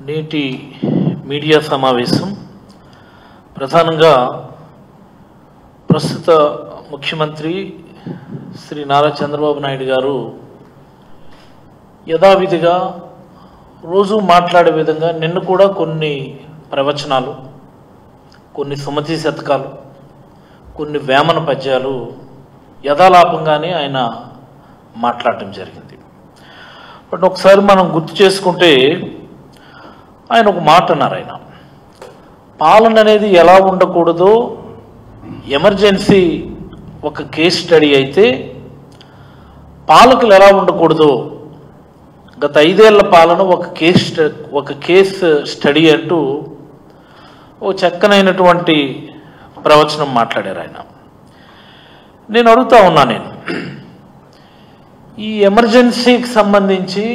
నేటి మీడియా సమావేశం ప్రధానంగా ప్రస్తుత ముఖ్యమంత్రి శ్రీ నారా చంద్రబాబు నాయుడు గారు యథావిధిగా రోజు మాట్లాడే విధంగా నిన్న కూడా కొన్ని ప్రవచనాలు, కొన్ని సుమతి శతకాలు, కొన్ని వేమన పద్యాలు యథాలాపంగానే ఆయన మాట్లాడటం జరిగింది. బట్ ఒకసారి మనం గుర్తు చేసుకుంటే ఆయన ఒక మాట అన్నారు. ఆయన పాలన అనేది ఎలా ఉండకూడదో ఎమర్జెన్సీ ఒక కేస్ స్టడీ అయితే పాలకులు ఎలా ఉండకూడదో గత 5 ఏళ్ల పాలన ఒక కేస్ స్టడీ అంటూ ఓ చక్కనైనటువంటి ప్రవచనం మాట్లాడారు ఆయన. నేను అడుగుతా ఉన్నా, ఈ ఎమర్జెన్సీకి సంబంధించి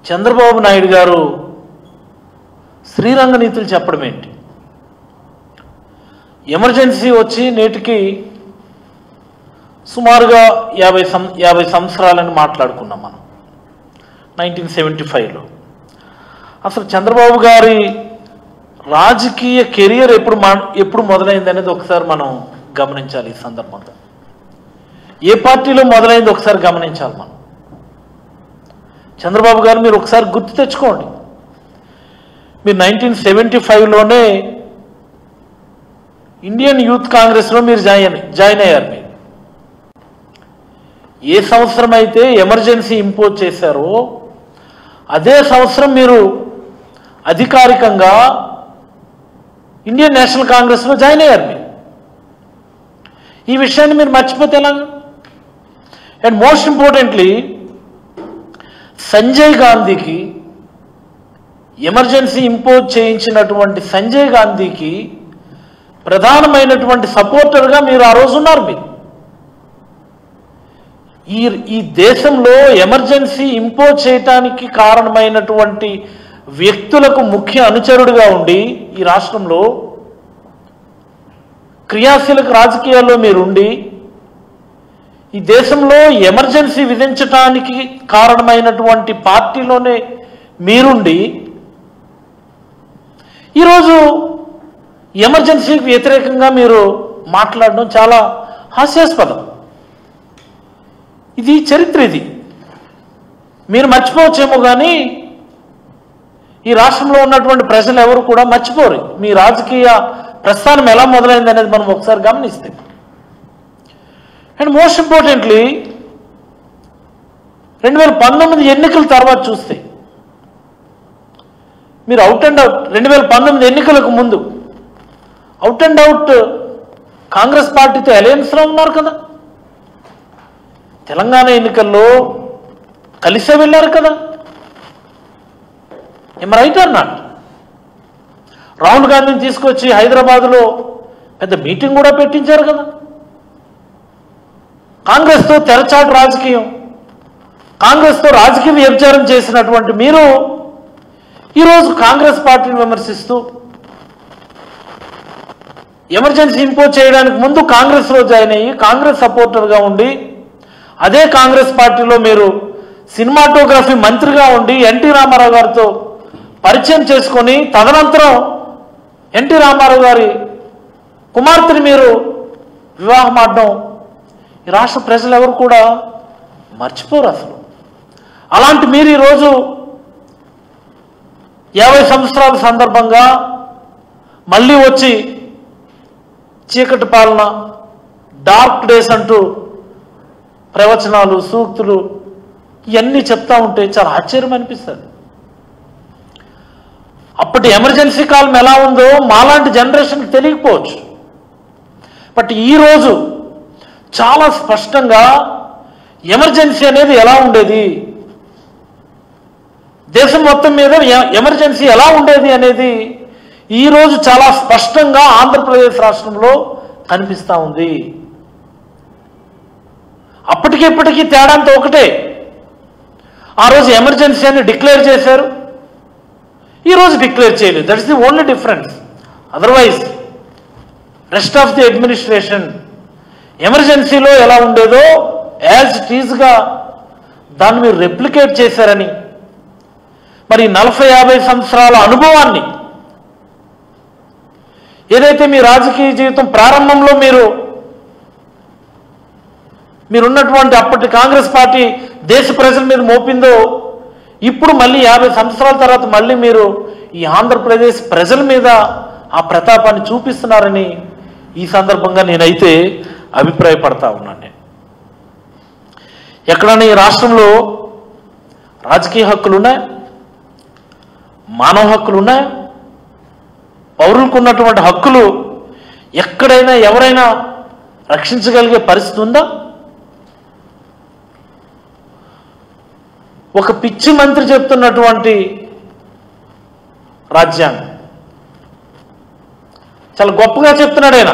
చంద్రబాబు నాయుడు గారు శ్రీరంగ నీతులు చెప్పడం ఏంటి? ఎమర్జెన్సీ వచ్చి నేటికి సుమారుగా 50 సంవత్సరాలని మాట్లాడుకున్నాం మనం 1975లో. అసలు చంద్రబాబు గారి రాజకీయ కెరియర్ ఎప్పుడు మొదలైంది అనేది ఒకసారి మనం గమనించాలి. ఈ సందర్భంలో ఏ పార్టీలో మొదలైంది ఒకసారి గమనించాలి మనం. చంద్రబాబు గారు మీరు ఒకసారి గుర్తు తెచ్చుకోండి. మీరు 1975లోనే ఇండియన్ యూత్ కాంగ్రెస్లో మీరు జాయిన్ అయ్యారు. మీరు ఏ సంవత్సరం అయితే ఎమర్జెన్సీ ఇంపోజ్ చేశారో అదే సంవత్సరం మీరు అధికారికంగా ఇండియన్ నేషనల్ కాంగ్రెస్లో జాయిన్ అయ్యారు. మీరు ఈ విషయాన్ని మీరు మర్చిపోతే ఎలాగా? అండ్ మోస్ట్ ఇంపార్టెంట్లీ సంజయ్ గాంధీకి ఎమర్జెన్సీ ఇంపోజ్ చేయించినటువంటి సంజయ్ గాంధీకి ప్రధానమైనటువంటి సపోర్టర్గా మీరు ఆ రోజు ఉన్నారు. మీరు ఈ దేశంలో ఎమర్జెన్సీ ఇంపోజ్ చేయటానికి కారణమైనటువంటి వ్యక్తులకు ముఖ్య అనుచరుడుగా ఉండి ఈ రాష్ట్రంలో క్రియాశీలక రాజకీయాల్లో మీరుండి ఈ దేశంలో ఎమర్జెన్సీ విధించడానికి కారణమైనటువంటి పార్టీలోనే మీరుండి ఈరోజు ఎమర్జెన్సీకి వ్యతిరేకంగా మీరు మాట్లాడడం చాలా హాస్యాస్పదం. ఇది చరిత్ర. ఇది మీరు మర్చిపోవచ్చేమో కానీ ఈ రాష్ట్రంలో ఉన్నటువంటి ప్రజలు ఎవరు కూడా మర్చిపోరు. మీ రాజకీయ ప్రస్థానం ఎలా మొదలైంది అనేది మనం ఒకసారి గమనిస్తే. అండ్ మోస్ట్ ఇంపార్టెంట్లీ 2019 ఎన్నికల తర్వాత చూస్తే మీరు అవుట్ అండ్ అవుట్ 2019 ఎన్నికలకు ముందు అవుట్ అండ్ అవుట్ కాంగ్రెస్ పార్టీతో అలయన్స్లో ఉన్నారు కదా. తెలంగాణ ఎన్నికల్లో కలిసే వెళ్ళారు కదా. ఏం రైట్ ఆర్ నాట్? రాహుల్ గాంధీని తీసుకొచ్చి హైదరాబాద్లో పెద్ద మీటింగ్ కూడా పెట్టించారు కదా. కాంగ్రెస్తో తెరచాటు రాజకీయం, కాంగ్రెస్తో రాజకీయ వ్యభిచారం చేసినటువంటి మీరు ఈరోజు కాంగ్రెస్ పార్టీని విమర్శిస్తూ ఎమర్జెన్సీ ఇంపోజ్ చేయడానికి ముందు కాంగ్రెస్లో జాయిన్ అయ్యి కాంగ్రెస్ సపోర్టర్గా ఉండి అదే కాంగ్రెస్ పార్టీలో మీరు సినిమాటోగ్రఫీ మంత్రిగా ఉండి ఎన్టీ రామారావు గారితో పరిచయం చేసుకొని తదనంతరం ఎన్టీ రామారావు గారి కుమార్తెని మీరు వివాహం ఆడడం ఈ రాష్ట్ర ప్రజలు ఎవరు కూడా మర్చిపోరు అసలు. అలాంటి మీరు ఈరోజు 50 సంవత్సరాల సందర్భంగా మళ్ళీ వచ్చి చీకటి పాలన, డార్క్ డేస్ అంటూ ప్రవచనాలు, సూక్తులు ఇవన్నీ చెప్తా ఉంటే చాలా ఆశ్చర్యం అనిపిస్తుంది. అప్పటి ఎమర్జెన్సీ కాలం ఎలా ఉందో మాలాంటి జనరేషన్కి తెలియకపోవచ్చు. బట్ ఈరోజు చాలా స్పష్టంగా ఎమర్జెన్సీ అనేది ఎలా ఉండేది, దేశం మొత్తం మీద ఎమర్జెన్సీ ఎలా ఉండేది అనేది ఈరోజు చాలా స్పష్టంగా ఆంధ్రప్రదేశ్ రాష్ట్రంలో కనిపిస్తూ ఉంది. అప్పటికిప్పటికీ తేడాంతో ఒకటే. ఆ రోజు ఎమర్జెన్సీ అని డిక్లేర్ చేశారు, ఈరోజు డిక్లేర్ చేయలేదు. That is the only difference. Otherwise rest of the administration ఎమర్జెన్సీలో ఎలా ఉండేదో యాజ్ ఇట్ ఈజ్గా దాన్ని మీరు రెప్లికేట్ చేశారని మరి 40-50 సంవత్సరాల అనుభవాన్ని, ఏదైతే మీ రాజకీయ జీవితం ప్రారంభంలో మీరున్నటువంటి అప్పటి కాంగ్రెస్ పార్టీ దేశ ప్రజల మీద మోపిందో, ఇప్పుడు మళ్ళీ 50 సంవత్సరాల తర్వాత మళ్ళీ మీరు ఈ ఆంధ్రప్రదేశ్ ప్రజల మీద ఆ ప్రతాపాన్ని చూపిస్తున్నారని ఈ సందర్భంగా నేనైతే అభిప్రాయపడతా ఉన్నాను. ఎక్కడైనా ఈ రాష్ట్రంలో రాజకీయ హక్కులు ఉన్నాయి, మానవ హక్కులు ఉన్నాయి, పౌరులకు ఉన్నటువంటి హక్కులు ఎక్కడైనా ఎవరైనా రక్షించగలిగే పరిస్థితి ఉందా? ఒక పిచ్చి మంత్రి చెప్తున్నటువంటి రాజ్యాంగం చాలా గొప్పగా చెప్తున్నాడు ఆయన.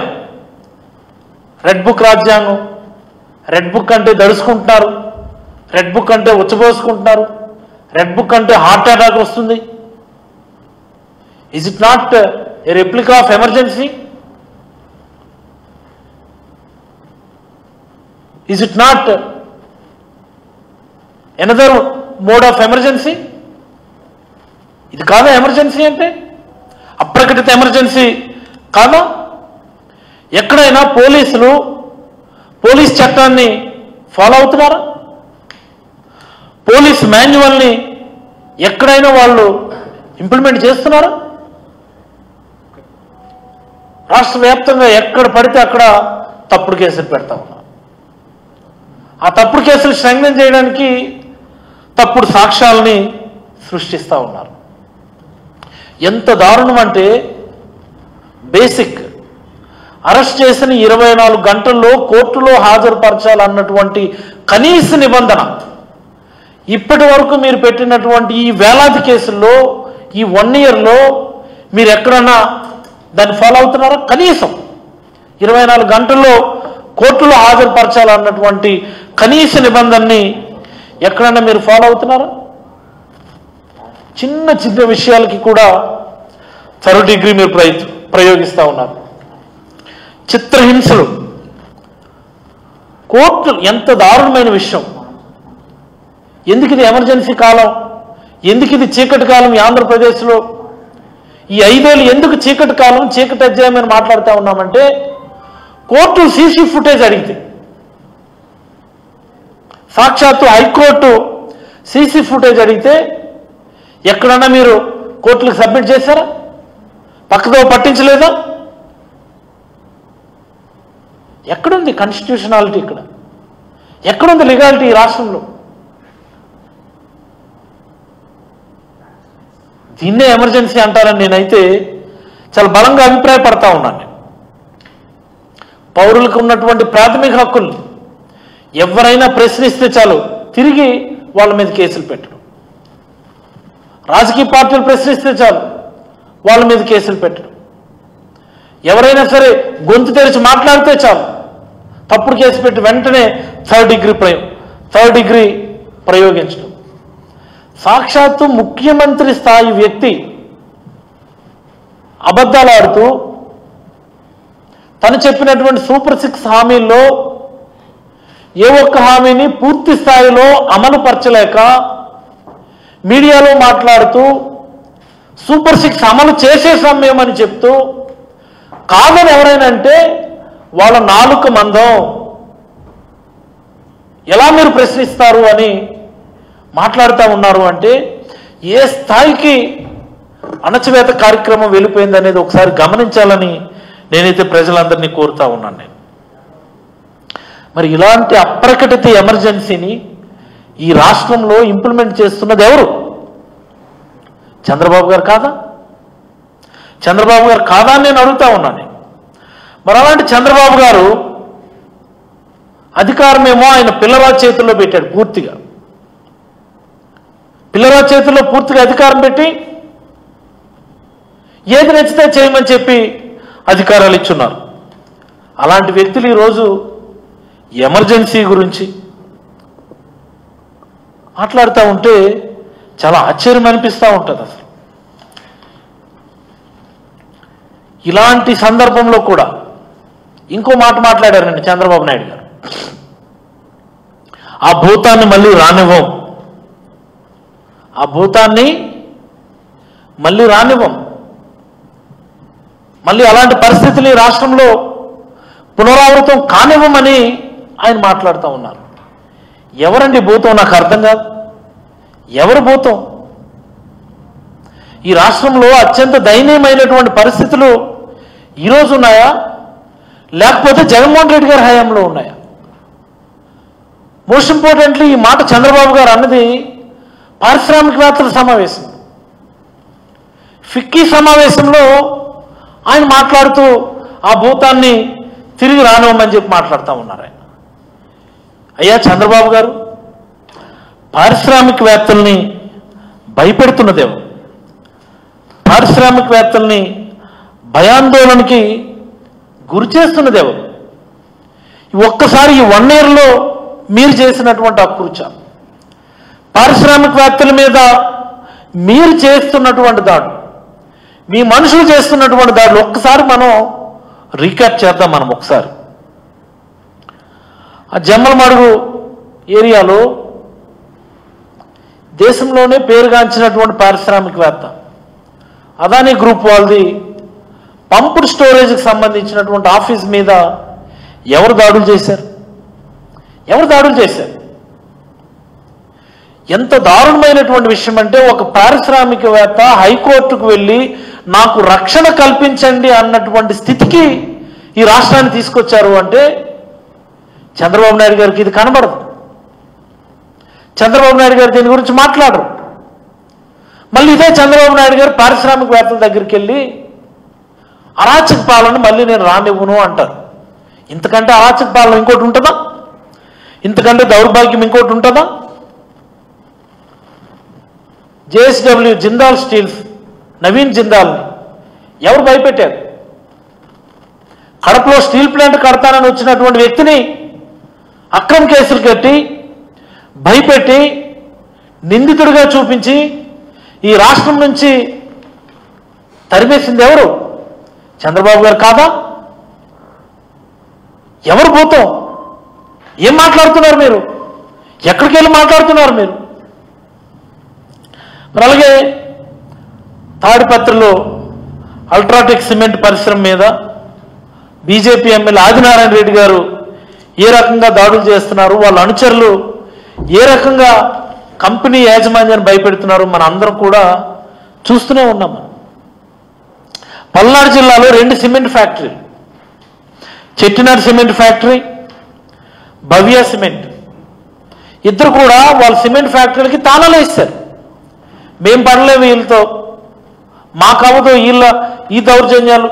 రెడ్ బుక్ రాజ్యాంగం, రెడ్ బుక్ అంటే దడుచుకుంటున్నారు, రెడ్ బుక్ అంటే ఉచ్చబోసుకుంటున్నారు, రెడ్ బుక్ అంటే హార్ట్ అటాక్ వస్తుంది. Is it not a replica of emergency? Is it not another mode of emergency? ఇది కాదా ఎమర్జెన్సీ అంటే? అప్రకటిత ఎమర్జెన్సీ కాదా? ఎక్కడైనా పోలీసులు పోలీస్ చట్టాన్ని ఫాలో అవుతున్నారా? పోలీస్ మాన్యువల్ని ఎక్కడైనా వాళ్ళు ఇంప్లిమెంట్ చేస్తున్నారా? రాష్ట్ర వ్యాప్తంగా ఎక్కడ పడితే అక్కడ తప్పుడు కేసులు పెడతా ఉన్నారు. ఆ తప్పుడు కేసులు స్ట్రెంగ్థెన్ చేయడానికి తప్పుడు సాక్ష్యాలని సృష్టిస్తూ ఉన్నారు. ఎంత దారుణం అంటే, బేసిక్ అరెస్ట్ చేసిన 24 గంటల్లో కోర్టులో హాజరుపరచాలన్నటువంటి కనీస నిబంధన ఇప్పటి వరకు మీరు పెట్టినటువంటి ఈ వేలాది కేసుల్లో ఈ 1 ఇయర్లో మీరు ఎక్కడన్నా దాన్ని ఫాలో అవుతున్నారా? కనీసం 24 గంటల్లో కోర్టులో హాజరుపరచాలన్నటువంటి కనీస నిబంధనని ఎక్కడన్నా మీరు ఫాలో అవుతున్నారా? చిన్న చిన్న విషయాలకి కూడా థర్డ్ డిగ్రీ మీరు ప్రయోగిస్తూ ఉన్నారు. చిత్రహింసలు, కోర్టు ఎంత దారుణమైన విషయం. ఎందుకు ఇది ఎమర్జెన్సీ కాలం? ఎందుకు ఇది చీకటి కాలం? ఈ ఆంధ్రప్రదేశ్లో ఈ 5 ఏళ్ళు ఎందుకు చీకటి కాలం, చీకటి అధ్యాయం అని మాట్లాడుతూ ఉన్నామంటే, కోర్టు సీసీ ఫుటేజ్ అడిగితే, సాక్షాత్తు హైకోర్టు సీసీ ఫుటేజ్ అడిగితే ఎక్కడన్నా మీరు కోర్టులకు సబ్మిట్ చేశారా? పక్కదో పట్టించలేదా? ఎక్కడుంది కాన్స్టిట్యూషనాలిటీ? ఇక్కడ ఎక్కడుంది లీగాలిటీ ఈ రాష్ట్రంలో? దీన్నే ఎమర్జెన్సీ అంటారని నేనైతే చాలా బలంగా అభిప్రాయపడతా ఉన్నాను. పౌరులకు ఉన్నటువంటి ప్రాథమిక హక్కులు ఎవరైనా ప్రశ్నిస్తే చాలు తిరిగి వాళ్ళ మీద కేసులు పెట్టడం, రాజకీయ పార్టీలు ప్రశ్నిస్తే చాలు వాళ్ళ మీద కేసులు పెట్టడం, ఎవరైనా సరే గొంతు తెరిచి మాట్లాడితే చాలు తప్పుడు కేసు పెట్టి వెంటనే థర్డ్ డిగ్రీ ప్రయోగించడం. సాక్షాత్తు ముఖ్యమంత్రి స్థాయి వ్యక్తి అబద్ధాలు ఆడుతూ తను చెప్పినటువంటి సూపర్ 6 హామీల్లో ఏ ఒక్క హామీని పూర్తి స్థాయిలో అమలు పరచలేక మీడియాలో మాట్లాడుతూ సూపర్ 6 అమలు చేసేసాం మేమని చెప్తూ, కాదని ఎవరైనా అంటే వాళ్ళ నాలుక మందం, ఎలా మీరు ప్రశ్నిస్తారు అని మాట్లాడుతూ ఉన్నారు. అంటే ఏ స్థాయికి అణచివేత కార్యక్రమం వెళ్ళిపోయింది అనేది ఒకసారి గమనించాలని నేనైతే ప్రజలందరినీ కోరుతా ఉన్నాను. మరి ఇలాంటి అప్రకటిత ఎమర్జెన్సీని ఈ రాష్ట్రంలో ఇంప్లిమెంట్ చేస్తున్నది ఎవరు? చంద్రబాబు గారు కాదా? చంద్రబాబు గారు కాదా అని నేను అడుగుతా ఉన్నాను. మరి అలాంటి చంద్రబాబు గారు అధికారమేమో ఆయన పిల్లరాజు చేతుల్లో పెట్టాడు. పూర్తిగా పిల్లరాజు చేతుల్లో పూర్తిగా అధికారం పెట్టి ఏది నచ్చితే చేయమని చెప్పి అధికారాలు ఇచ్చున్నారు. అలాంటి వ్యక్తులు ఈరోజు ఎమర్జెన్సీ గురించి మాట్లాడుతూ ఉంటే చాలా ఆశ్చర్యం అనిపిస్తూ ఉంటుంది. అసలు ఇలాంటి సందర్భంలో కూడా ఇంకో మాట మాట్లాడారండి చంద్రబాబు నాయుడు గారు. ఆ భూతాన్ని మళ్ళీ రానివ్వం, ఆ భూతాన్ని మళ్ళీ రానివ్వం. మళ్ళీ అలాంటి పరిస్థితులు ఈ రాష్ట్రంలో పునరావృతం కానివ్వమని ఆయన మాట్లాడుతూ ఉన్నారు. ఎవరండి భూతం? నాకు అర్థం కాదు. ఎవరు భూతం? ఈ రాష్ట్రంలో అత్యంత దయనీయమైనటువంటి పరిస్థితులు ఈరోజు ఉన్నాయా, లేకపోతే జగన్మోహన్ రెడ్డి గారి హయాంలో ఉన్నాయా? మోస్ట్ ఇంపార్టెంట్లీ ఈ మాట చంద్రబాబు గారు అన్నది పారిశ్రామికవేత్తల సమావేశం, ఫిక్కీ సమావేశంలో ఆయన మాట్లాడుతూ ఆ భూతాన్ని తిరిగి రానివ్వమని చెప్పి మాట్లాడుతూ ఉన్నారు ఆయన. అయ్యా చంద్రబాబు గారు, పారిశ్రామికవేత్తల్ని భయపెడుతున్నదేమో, పారిశ్రామికవేత్తల్ని భయాందోళనకి గురి చేస్తున్నదేమో. ఒక్కసారి ఈ 1 yearలో మీరు చేసినటువంటి అకృత్యం, పారిశ్రామికవేత్తల మీద మీరు చేస్తున్నటువంటి దాడులు, మీ మనుషులు చేస్తున్నటువంటి దాడులు ఒక్కసారి మనం రీక్యాప్ చేద్దాం. మనం ఒకసారి ఆ జమ్మలమడుగు ఏరియాలో దేశంలోనే పేరుగాంచినటువంటి పారిశ్రామికవేత్త అదానీ గ్రూప్ వాళ్ళది పంప్డ్ స్టోరేజ్కి సంబంధించినటువంటి ఆఫీస్ మీద ఎవరు దాడులు చేశారు? ఎవరు దాడులు చేశారు? ఎంత దారుణమైనటువంటి విషయం అంటే, ఒక పారిశ్రామికవేత్త హైకోర్టుకు వెళ్ళి నాకు రక్షణ కల్పించండి అన్నటువంటి స్థితికి ఈ రాష్ట్రాన్ని తీసుకొచ్చారు అంటే చంద్రబాబు నాయుడు గారికి ఇది కనబడదు. చంద్రబాబు నాయుడు గారు దీని గురించి మాట్లాడరు. మళ్ళీ ఇదే చంద్రబాబు నాయుడు గారు పారిశ్రామికవేత్తల దగ్గరికి వెళ్ళి అరాచక పాలన మళ్ళీ నేను రానివ్వను అంటారు. ఇంతకంటే అరాచక పాలన ఇంకోటి ఉంటుందా? ఇంతకంటే దౌర్భాగ్యం ఇంకోటి ఉంటుందా? JSW జిందాల్ స్టీల్స్ నవీన్ జిందాల్ని ఎవరు భయపెట్టారు? కడపలో స్టీల్ ప్లాంట్ కడతానని వచ్చినటువంటి వ్యక్తిని అక్రమ కేసులు కట్టి భయపెట్టి నిందితుడిగా చూపించి ఈ రాష్ట్రం నుంచి తరిమేసింది ఎవరు? చంద్రబాబు గారు కాదా? ఎవరు భూతం? ఏం మాట్లాడుతున్నారు మీరు? ఎక్కడికి వెళ్ళి మాట్లాడుతున్నారు మీరు? మరి అలాగే తాడిపత్రిలో అల్ట్రాటెక్ సిమెంట్ పరిశ్రమ మీద బీజేపీ ఎమ్మెల్యే ఆదినారాయణ రెడ్డి గారు ఏ రకంగా దాడులు చేస్తున్నారు, వాళ్ళ అనుచరులు ఏ రకంగా కంపెనీ యాజమాన్యాన్ని భయపెడుతున్నారు మన అందరం కూడా చూస్తూనే ఉన్నాం. పల్నాడు జిల్లాలో 2 సిమెంట్ ఫ్యాక్టరీలు, చెట్టినాడు సిమెంట్ ఫ్యాక్టరీ, భవ్య సిమెంట్, ఇద్దరు కూడా వాళ్ళ సిమెంట్ ఫ్యాక్టరీలకి తాళాలు వేస్తారు. మేం పడలేము వీళ్ళతో, మాకు అవ్వదు, ఈ దౌర్జన్యాలు,